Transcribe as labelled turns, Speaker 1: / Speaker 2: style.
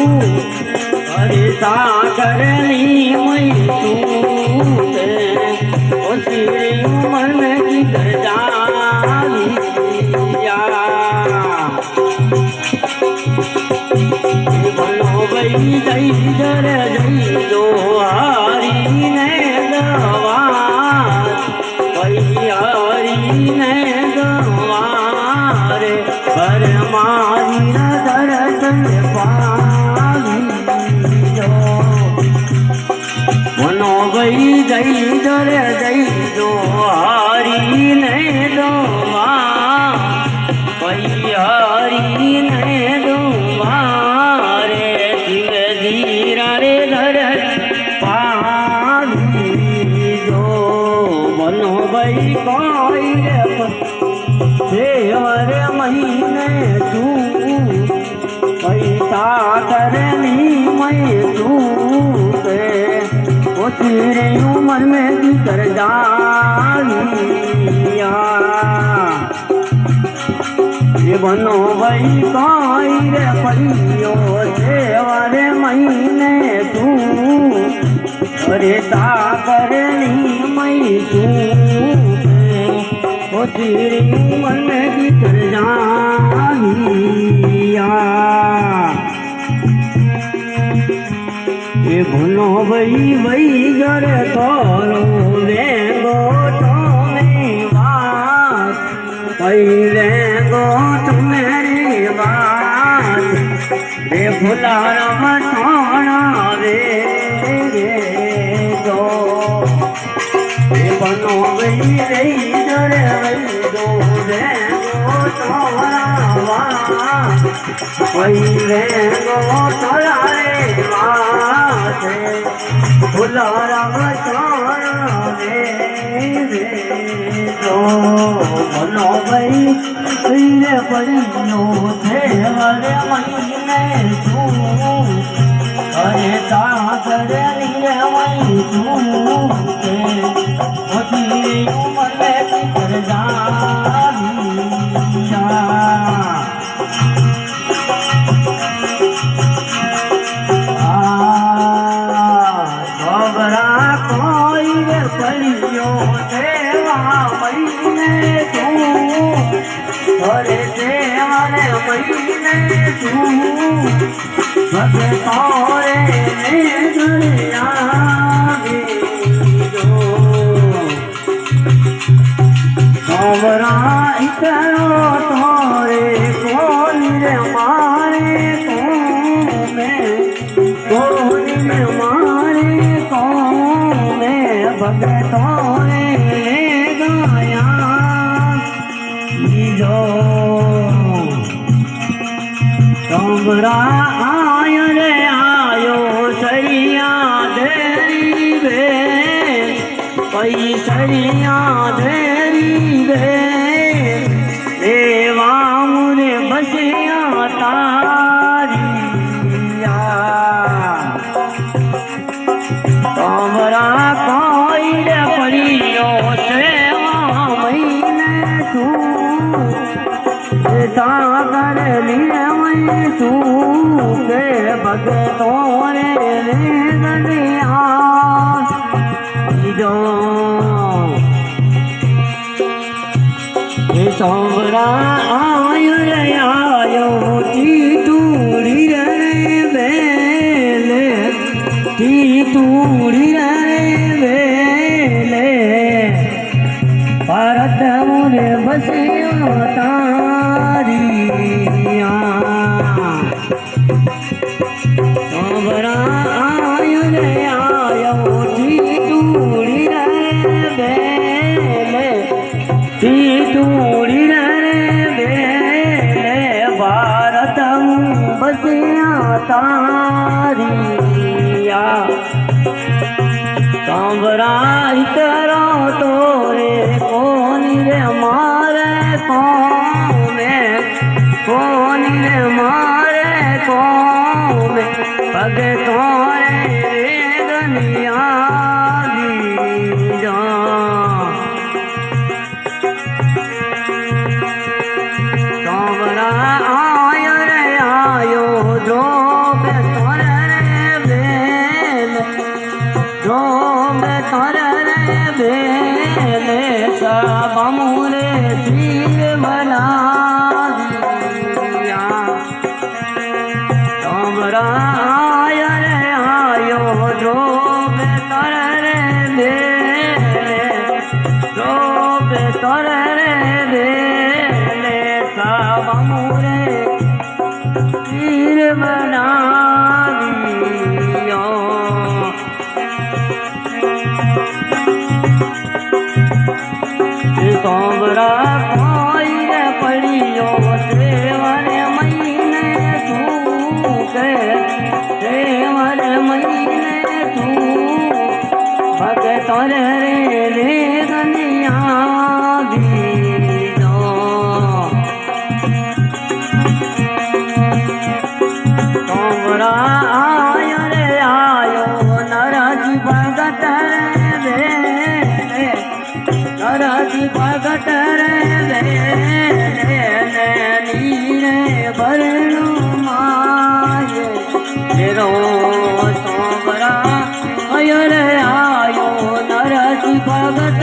Speaker 1: अरे सागरनी मई तूते ओ तेरी उम्र में किधर जालिया बोलो भाई जय जर जय दो हारी ने गवार भाई हारी ने गवार पर मारी न दर्शन मनो गई जय जर जय दो हारी ने दो हरी ने दो मारे शिव धीरा रे धर पावी दो मनो गई कोई देवर महीने तू पैसा करनी मैं तू तेरे उम्र में किधर जालिया ये बनो भाई कोई रे परियो देवरे महीने तू अरे सागरनी मैं तू ओ तेरे उम्र में किधर जालिया ये भुनो वही वही जर तोरो वेगो तुम्हें बात वही वेगो तुम्हारी बात रे भुला रम सोना रे दो ये भुनो वही वही जर वही दो वेगो तोरा बात वही वेगो तोरा रे बात भुला रम रे दो भलो भाई रे परियो देवर महीने तू अरे सागरनी मैं तू तेरी उम्र में किधर जालिया परियो देवा महीने तू अरे देवारे महीने तू भगतोरे दुनिया सावरा करो तोरे कौन रे मारे कौन में मारे कौन भगतोरे गाया जो तोमरा आयो रे आयो सरिया देरी बे पई सरिया देरी बे देवा मुरे बसिया तारिया तोमरा कोई रे परियो सेवा महीने तू सागर लिए मैं तू के भगतोरे रे दुनिया जो सोमरा आयो रे आयो टूड़ी रे बेले टूड़ी रे बेले भारत मुरे बसिया तारिया सोमरा आयो रे आयो टूड़ी रे बेले टूड़ी रे बेले भारत बसिया तारिया सांवरा करो तोरे कौन रे मारे कौन रे मारे कौन भगतोरे रे दुनिया सांवरा आयो रे आयो जो सोमराय रे आयो जो बेतर रे बेले जो बेतर रे बेले सब मुरे पीर बनावियो सोमरा कोई रे पड़ियो देवर महीने सूखे देवर महीने तू भगत रे रे गनिया बीनो सोमरा आयो रे आयो नरज भगत रे नरज भगत रे नीरे भरणु माये तेरो सोमरा आयो रे आयो नरज भगत